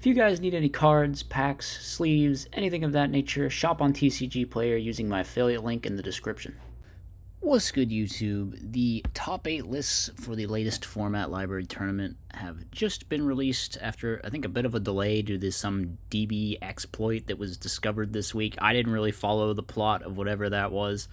If you guys need any cards, packs, sleeves, anything of that nature, shop on TCG Player using my affiliate link in the description. What's good, YouTube? The top 8 lists for the latest format library tournament have just been released after, I think, a bit of a delay due to some DB exploit that was discovered this week. I didn't really follow the plot of whatever that was,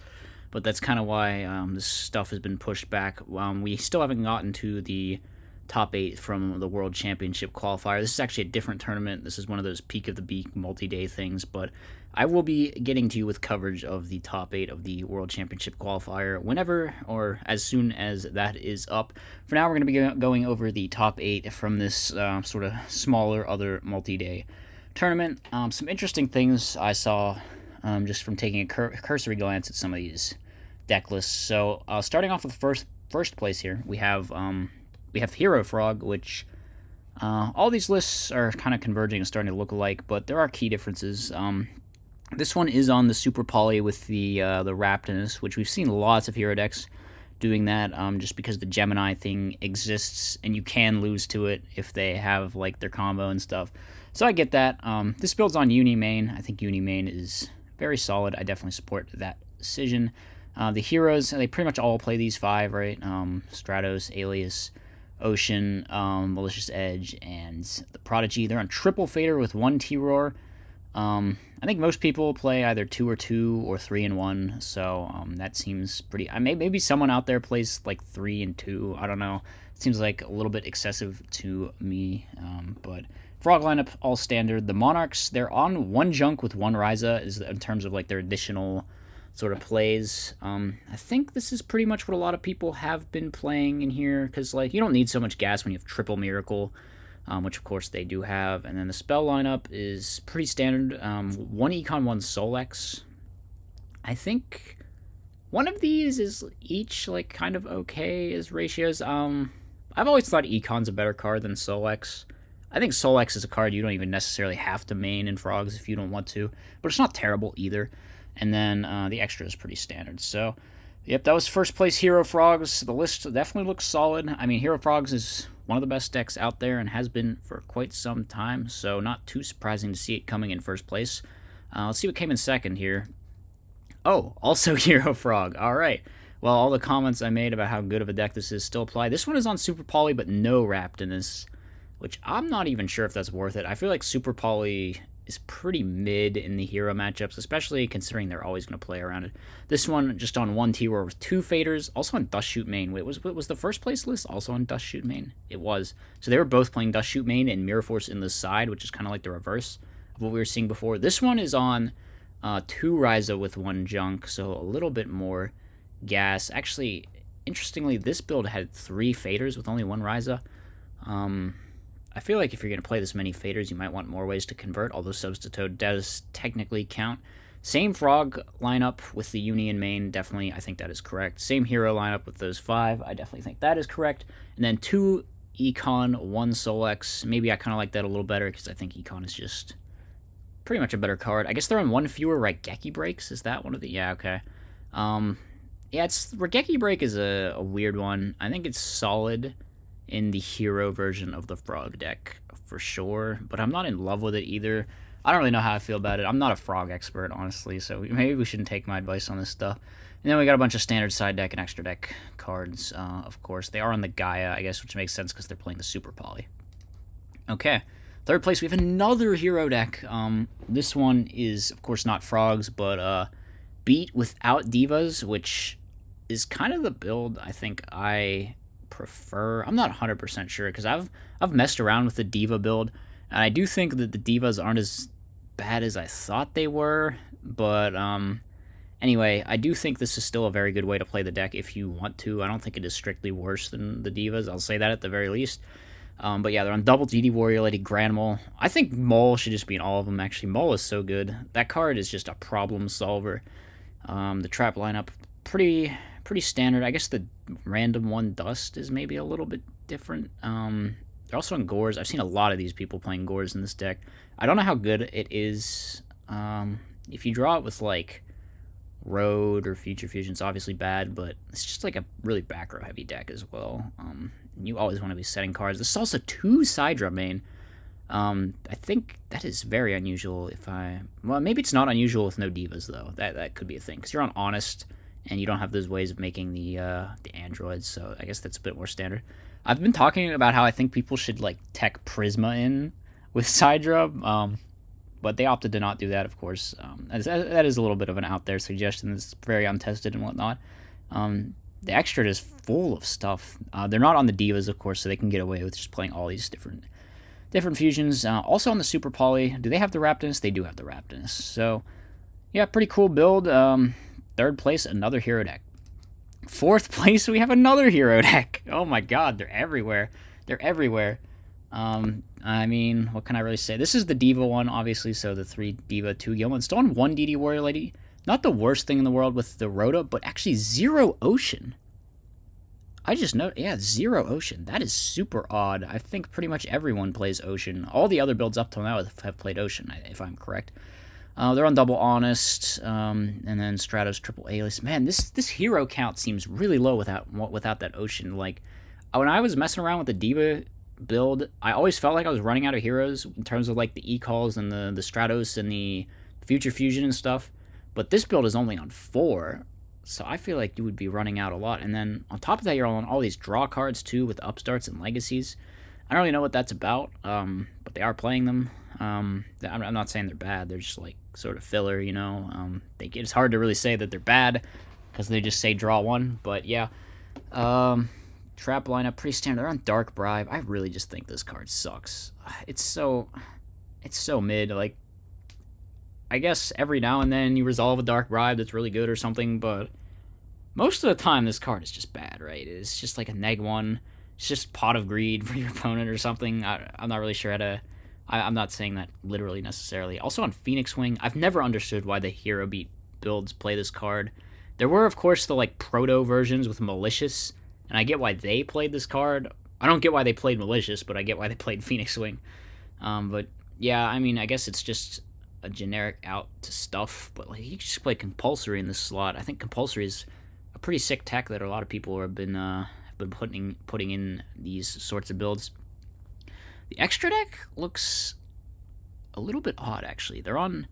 but that's kind of why this stuff has been pushed back. We still haven't gotten to the top 8 from the World Championship qualifier. This is actually a different tournament. This is one of those peak of the beak multi-day things, but I will be getting to you with coverage of the top 8 of the World Championship qualifier whenever or as soon as that is up. For now, we're going to be going over the top 8 from this sort of smaller other multi-day tournament. Some interesting things I saw just from taking a cursory glance at some of these deck lists. So starting off with first place here, we have Hero Frog, which all these lists are kind of converging and starting to look alike, but there are key differences. This one is on the Super Poly with the Raptinus, which we've seen lots of hero decks doing that, just because the Gemini thing exists, and you can lose to it if they have like their combo and stuff. So I get that. This build's on Uni main. I think Uni main is very solid. I definitely support that decision. The heroes, they pretty much all play these 5, right? Stratos, Alias, Ocean, Malicious Edge, and the Prodigy. They're on triple fader with 1 T-Roar. I think most people play either 2 or 2 or 3 and 1, so that seems pretty... maybe someone out there plays like 3 and 2, I don't know. It seems like a little bit excessive to me, but Frog lineup, all standard. The Monarchs, they're on 1 Junk with 1 Ryza is in terms of like their additional sort of plays. I think this is pretty much what a lot of people have been playing in here, because like you don't need so much gas when you have Triple Miracle, which of course they do have. And then the spell lineup is pretty standard. 1 Econ, 1 Solex. I think one of these is each like kind of okay as ratios. I've always thought Econ's a better card than Solex. I think Solex is a card you don't even necessarily have to main in Frogs if you don't want to, but it's not terrible either. And then the extra is pretty standard. So, yep, that was first place Hero Frogs. The list definitely looks solid. I mean, Hero Frogs is one of the best decks out there and has been for quite some time, so not too surprising to see it coming in first place. Let's see what came in second here. Oh, also Hero Frog. All right. Well, all the comments I made about how good of a deck this is still apply. This one is on Super Poly, but no Raptinus, which I'm not even sure if that's worth it. I feel like Super Poly is pretty mid in the hero matchups, especially considering they're always going to play around it. This one just on 1 T-Roar with 2 faders, also on Dust Shoot main. Wait, was the first place list also on Dust Shoot main? It was. So they were both playing Dust Shoot main and Mirror Force in the side, which is kind of like the reverse of what we were seeing before. This one is on 2 Ryza with 1 Junk, so a little bit more gas. Actually, interestingly, this build had 3 faders with only 1 Ryza. I feel like if you're going to play this many faders, you might want more ways to convert, although Substitute does technically count. Same Frog lineup with the Union main, definitely, I think that is correct. Same hero lineup with those 5, I definitely think that is correct. And then 2 Econ, 1 Solex. Maybe I kind of like that a little better, because I think Econ is just pretty much a better card. I guess they're on 1 fewer Raigeki breaks. Is that one of the... Yeah, okay. Yeah, Raigeki break is a weird one. I think it's solid in the hero version of the Frog deck for sure, but I'm not in love with it either. I don't really know how I feel about it. I'm not a Frog expert, honestly, so maybe we shouldn't take my advice on this stuff. And then we got a bunch of standard side deck and extra deck cards, of course. They are on the Gaia, I guess, which makes sense because they're playing the Super Poly. Okay, third place, we have another hero deck. This one is, of course, not Frogs, but Beat without Divas, which is kind of the build I think I prefer. I'm not 100% sure because I've messed around with the Diva build, and I do think that the Divas aren't as bad as I thought they were, but anyway, I do think this is still a very good way to play the deck if you want to. I don't think it is strictly worse than the Divas, I'll say that at the very least. But yeah, they're on double DD Warrior Lady Granimal. I think Mole should just be in all of them, actually. Mole is so good. That card is just a problem solver. The trap lineup, pretty standard. I guess the random 1 Dust is maybe a little bit different. They're also on Gores. I've seen a lot of these people playing Gores in this deck. I don't know how good it is. If you draw it with like Road or Future Fusion, it's obviously bad, but it's just like a really back row heavy deck as well. You always want to be setting cards. This is also 2 Sidra main. I think that is very unusual. Well, maybe it's not unusual with no divas though. That could be a thing because you're on Honest and you don't have those ways of making the androids. So I guess that's a bit more standard. I've been talking about how I think people should like tech Prisma in with Sidra, but they opted to not do that, of course. That is a little bit of an out there suggestion that's very untested and whatnot. The extra is full of stuff. They're not on the divas, of course, so they can get away with just playing all these different fusions. Also on the Super Poly, do they have the Raptinus? They do have the Raptinus. So, yeah, pretty cool build. Third place, another hero deck. Fourth place, we have another hero deck. Oh my god, they're everywhere. They're everywhere. I mean, what can I really say? This is the Diva one, obviously, so the 3 Diva, 2 Gilman. Still on 1 DD Warrior Lady. Not the worst thing in the world with the Rhoda, but actually 0 Ocean. I just know, yeah, 0 Ocean. That is super odd. I think pretty much everyone plays Ocean. All the other builds up till now have played Ocean, if I'm correct. They're on Double Honest, and then Stratos Triple A-list. Man, this hero count seems really low without that Ocean. Like, when I was messing around with the Diva build, I always felt like I was running out of heroes in terms of like the E-calls and the Stratos and the Future Fusion and stuff. But this build is only on 4, so I feel like you would be running out a lot. And then on top of that, you're on all these draw cards too with upstarts and legacies. I don't really know what that's about, but they are playing them. I'm not saying they're bad. They're just like sort of filler, you know. It's hard to really say that they're bad because they just say draw 1. But yeah, trap lineup pretty standard. They're on Dark Bribe. I really just think this card sucks. It's so mid. Like, I guess every now and then you resolve a Dark Bribe that's really good or something, but most of the time this card is just bad, right? It's just like a neg 1. It's just Pot of Greed for your opponent or something. I'm not really sure how to... I'm not saying that literally necessarily. Also on Phoenix Wing, I've never understood why the Hero Beat builds play this card. There were, of course, the like proto versions with Malicious, and I get why they played this card. I don't get why they played Malicious, but I get why they played Phoenix Wing. But yeah, I mean, I guess it's just a generic out to stuff, but like you can just play Compulsory in this slot. I think Compulsory is a pretty sick tech that a lot of people have been putting in these sorts of builds. The extra deck looks a little bit odd, actually. They're on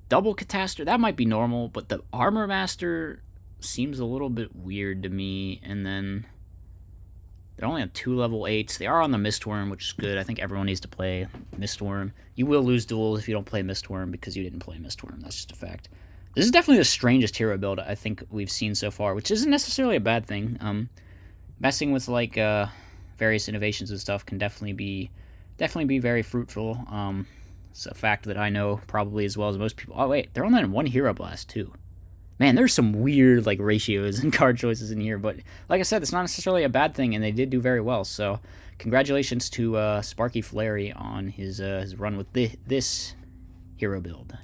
double Catastrophe. That might be normal, but the Armor Master seems a little bit weird to me. And then they're only on 2 level 8s. They are on the Mistworm, which is good. I think everyone needs to play Mistworm. You will lose duels if you don't play Mistworm because you didn't play Mistworm. That's just a fact. This is definitely the strangest hero build I think we've seen so far, which isn't necessarily a bad thing. Messing with like various innovations and stuff can definitely be very fruitful. It's a fact that I know probably as well as most people. Oh wait, they're only on 1 Hero Blast too. Man, there's some weird like ratios and card choices in here, but like I said, it's not necessarily a bad thing, and they did do very well. So congratulations to Sparky Flary on his run with this hero build.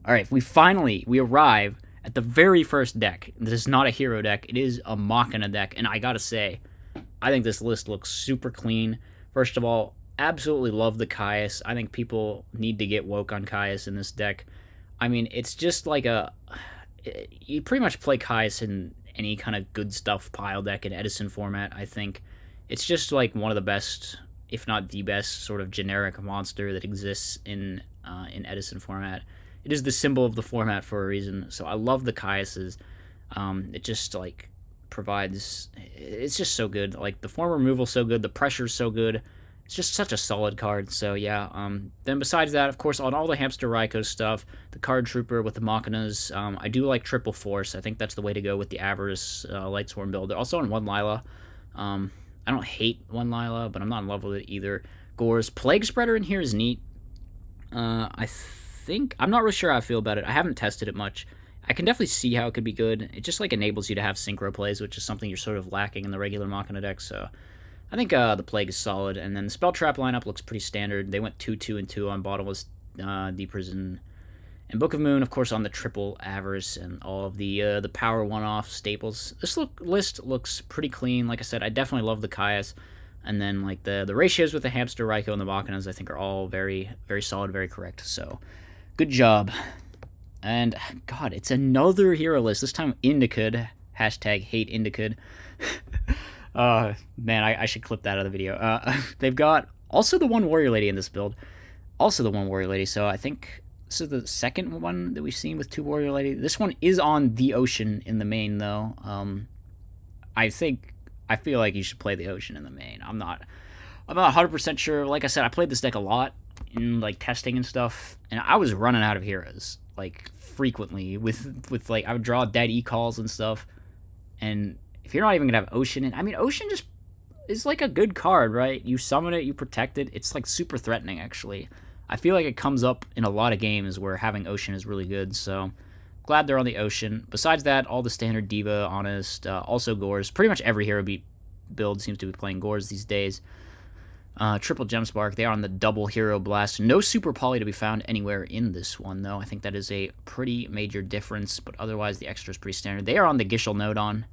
All right, we arrive at the very first deck. This is not a hero deck; it is a Machina deck, and I gotta say, I think this list looks super clean. First of all, absolutely love the Caius. I think people need to get woke on Caius in this deck. I mean, it's just like you pretty much play Caius in any kind of good stuff pile deck in Edison format, I think. It's just like one of the best, if not the best, sort of generic monster that exists in Edison format. It is the symbol of the format for a reason, so I love the Caiuses. It just, like, provides... It's just so good. Like, the form removal's so good, the pressure's so good. It's just such a solid card, so yeah. Then besides that, of course, on all the Hamster Raikou stuff, the Card Trooper with the Machinas, I do like Triple Force. I think that's the way to go with the Avarice Lightsworn build. They're also on 1 Lila. I don't hate 1 Lila, but I'm not in love with it either. Gore's Plague Spreader in here is neat. I'm not really sure how I feel about it. I haven't tested it much. I can definitely see how it could be good. It just like enables you to have synchro plays, which is something you're sort of lacking in the regular Machina deck, so I think the Plague is solid. And then the Spell Trap lineup looks pretty standard. They went 2-2-2 on Bottomless Deepers and Book of Moon, of course, on the Triple Avarice and all of the Power one-off staples. This list looks pretty clean. Like I said, I definitely love the Caius. And then like the ratios with the Hamster Raikou and the Machinas, I think are all very, very solid, very correct. So good job. And God, it's another hero list. This time Indicud. Hashtag hate Indicud. Man, I should clip that out of the video. They've got Also the one Warrior Lady in this build. Also the one Warrior Lady. So I think this is the second one that we've seen with 2 Warrior Lady. This one is on the Ocean in the main, though. I feel like you should play the Ocean in the main. I'm not 100% sure. Like I said, I played this deck a lot in like testing and stuff, and I was running out of heroes like frequently with like I would draw dead e-calls and stuff. And if you're not even gonna have Ocean in, I mean, Ocean just is like a good card, right? You summon it, you protect it. It's like super threatening, actually. I feel like it comes up in a lot of games where having Ocean is really good, so glad they're on the Ocean. Besides that, all the standard Diva, Honest, also Gores. Pretty much every Hero Beat build seems to be playing Gores these days. Triple Gemspark, they are on the double Hero Blast. No Super Poly to be found anywhere in this one, though. I think that is a pretty major difference, but otherwise the extra is pretty standard. They are on the Gishel Nodon.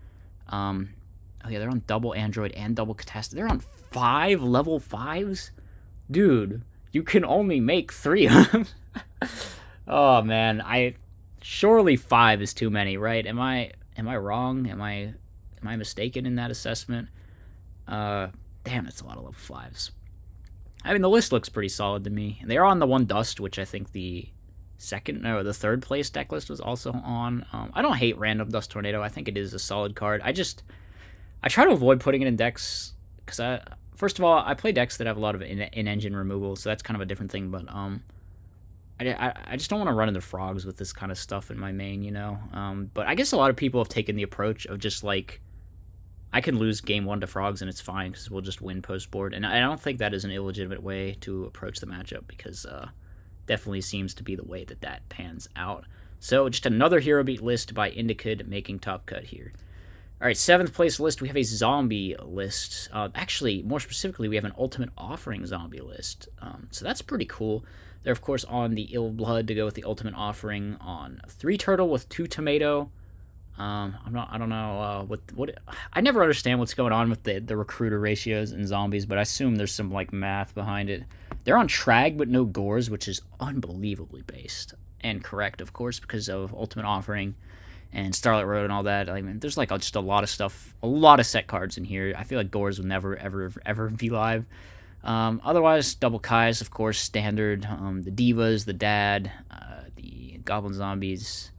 Oh yeah, they're on double Android and double Catastrophe. They're on 5 level 5s? Dude, you can only make 3 of them. Oh man, surely 5 is too many, right? Am I wrong? Am I mistaken in that assessment? Damn, that's a lot of level 5s. I mean, the list looks pretty solid to me. They are on the one Dust, which I think the third place deck list was also on. I don't hate Random Dust Tornado. I think it is a solid card. I try to avoid putting it in decks because first of all, I play decks that have a lot of in-engine removal, so that's kind of a different thing. But I just don't want to run into frogs with this kind of stuff in my main, you know. But I guess a lot of people have taken the approach of just like, I can lose game 1 to frogs and it's fine because we'll just win post board, and I don't think that is an illegitimate way to approach the matchup because definitely seems to be the way that pans out. So just another Hero Beat list by Indicud making top cut here. All right, 7th place list, we have a zombie list. Actually, more specifically, we have an Ultimate Offering zombie list. So that's pretty cool. They're, of course, on the Ill Blood to go with the Ultimate Offering on 3 Turtle with 2 Tomato. I don't know what I never understand what's going on with the recruiter ratios in zombies, but I assume there's some, like, math behind it. They're on Trag but no Gores, which is unbelievably based. And correct, of course, because of Ultimate Offering and Starlight Road and all that. I mean, there's like just a lot of stuff, a lot of set cards in here. I feel like Gores would never, ever be live. Otherwise, double Kais, of course, standard. The Divas, the Dad, the Goblin Zombies.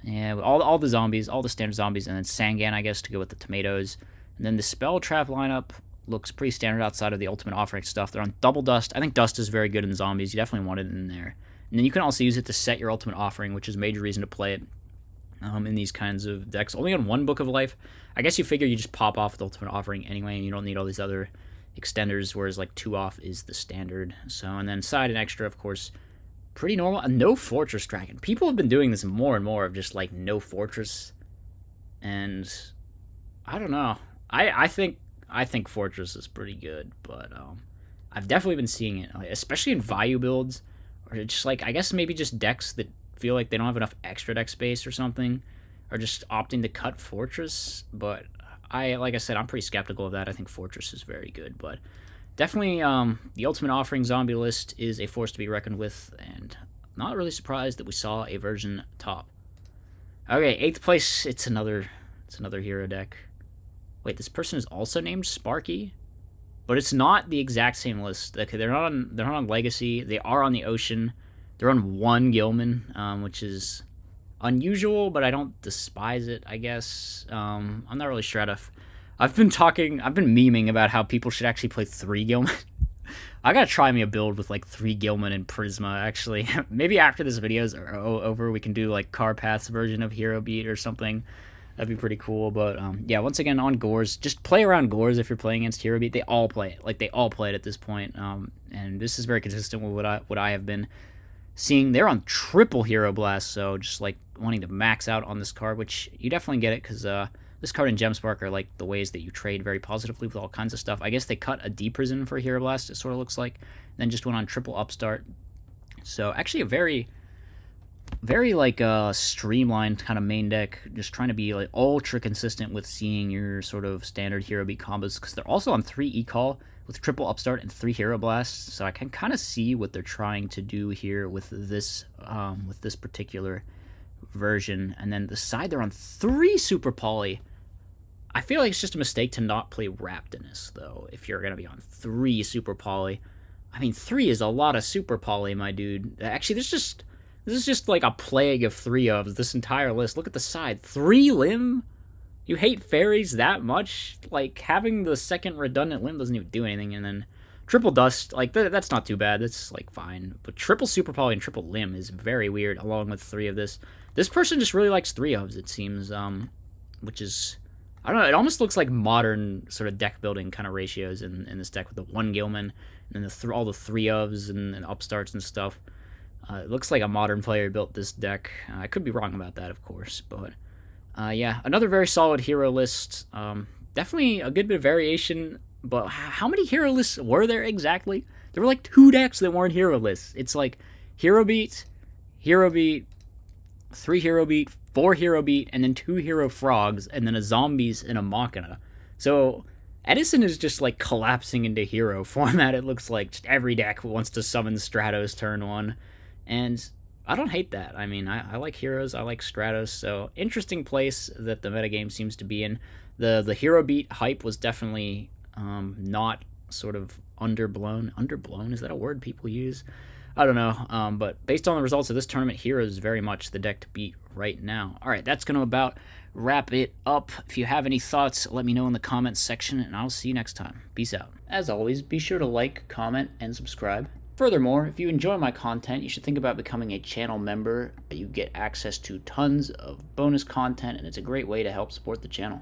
Yeah, all the zombies, all the standard zombies, and then Sangan, I guess, to go with the tomatoes. And then the Spell Trap lineup looks pretty standard outside of the Ultimate Offering stuff. They're on double Dust. I think Dust is very good in zombies. You definitely want it in there. And then you can also use it to set your Ultimate Offering, which is a major reason to play it. In these kinds of decks. Only on 1 Book of Life. I guess you figure you just pop off the Ultimate Offering anyway, and you don't need all these other extenders, whereas like 2 off is the standard. So, and then side and extra, of course, pretty normal. No Fortress Dragon. People have been doing this more and more of just like no Fortress. And I don't know. I think Fortress is pretty good, but I've definitely been seeing it, especially in value builds, or just like, I guess maybe just decks that feel like they don't have enough extra deck space or something, or just opting to cut Fortress. But like I said, I'm pretty skeptical of that. I think Fortress is very good, but definitely the Ultimate Offering zombie list is a force to be reckoned with, and not really surprised that we saw a version top. Okay, 8th place, it's another hero deck. Wait, this person is also named Sparky, but it's not the exact same list. Okay, they're not on Legacy. They are on the Ocean. They're on 1 Gilman, which is unusual, but I don't despise it, I guess. I'm not really sure I've been memeing about how people should actually play 3 Gilman. I gotta try me a build with like 3 Gilman and Prisma, actually. Maybe after this video's over, we can do like Carpath's version of Hero Beat or something. That'd be pretty cool. But yeah, once again, on Gores, just play around Gores if you're playing against Hero Beat. They all play it. Like, they all play it at this point. And this is very consistent with what I have been seeing. They're on triple Hero Blast, so just like wanting to max out on this card, which you definitely get it, because this card and Gemspark are like the ways that you trade very positively with all kinds of stuff. I guess they cut a D-Prison for Hero Blast, it sort of looks like, then just went on triple Upstart. So actually a very like streamlined kind of main deck, just trying to be like ultra consistent with seeing your sort of standard Hero Beat combos, because they're also on 3 E-Call with triple Upstart and 3 Hero Blasts, so I can kind of see what they're trying to do here with this particular version. And then the side, they're on 3 Super Poly. I feel like it's just a mistake to not play Raptinus, though, if you're going to be on 3 Super Poly. I mean, 3 is a lot of super poly, my dude. Actually, this is just like a plague of 3 ofs, this entire list. Look at the side. 3 limb? You hate fairies that much? Like, having the second redundant limb doesn't even do anything, and then triple dust, like, that's not too bad. That's, like, fine. But triple super poly and triple limb is very weird, along with 3 of this. This person just really likes 3 ofs, it seems, which is... I don't know, it almost looks like modern sort of deck building kind of ratios in this deck with the 1 Gilman and then all the 3 ofs and upstarts and stuff. It looks like a modern player built this deck. I could be wrong about that, of course, but yeah, another very solid hero list. Definitely a good bit of variation, but how many hero lists were there exactly? There were like 2 decks that weren't hero lists. It's like Hero Beat, 3 Hero Beat, 4 Hero Beat, and then 2 Hero Frogs, and then a Zombies and a Machina. So Edison is just like collapsing into hero format, it looks like. Just every deck wants to summon Stratos turn 1. And I don't hate that. I mean, I like heroes, I like Stratos, so interesting place that the metagame seems to be in. The Hero Beat hype was definitely not sort of underblown. Underblown? Is that a word people use? I don't know, but based on the results of this tournament, Hero is very much the deck to beat right now. Alright, that's going to about wrap it up. If you have any thoughts, let me know in the comments section, and I'll see you next time. Peace out. As always, be sure to like, comment, and subscribe. Furthermore, if you enjoy my content, you should think about becoming a channel member. You get access to tons of bonus content, and it's a great way to help support the channel.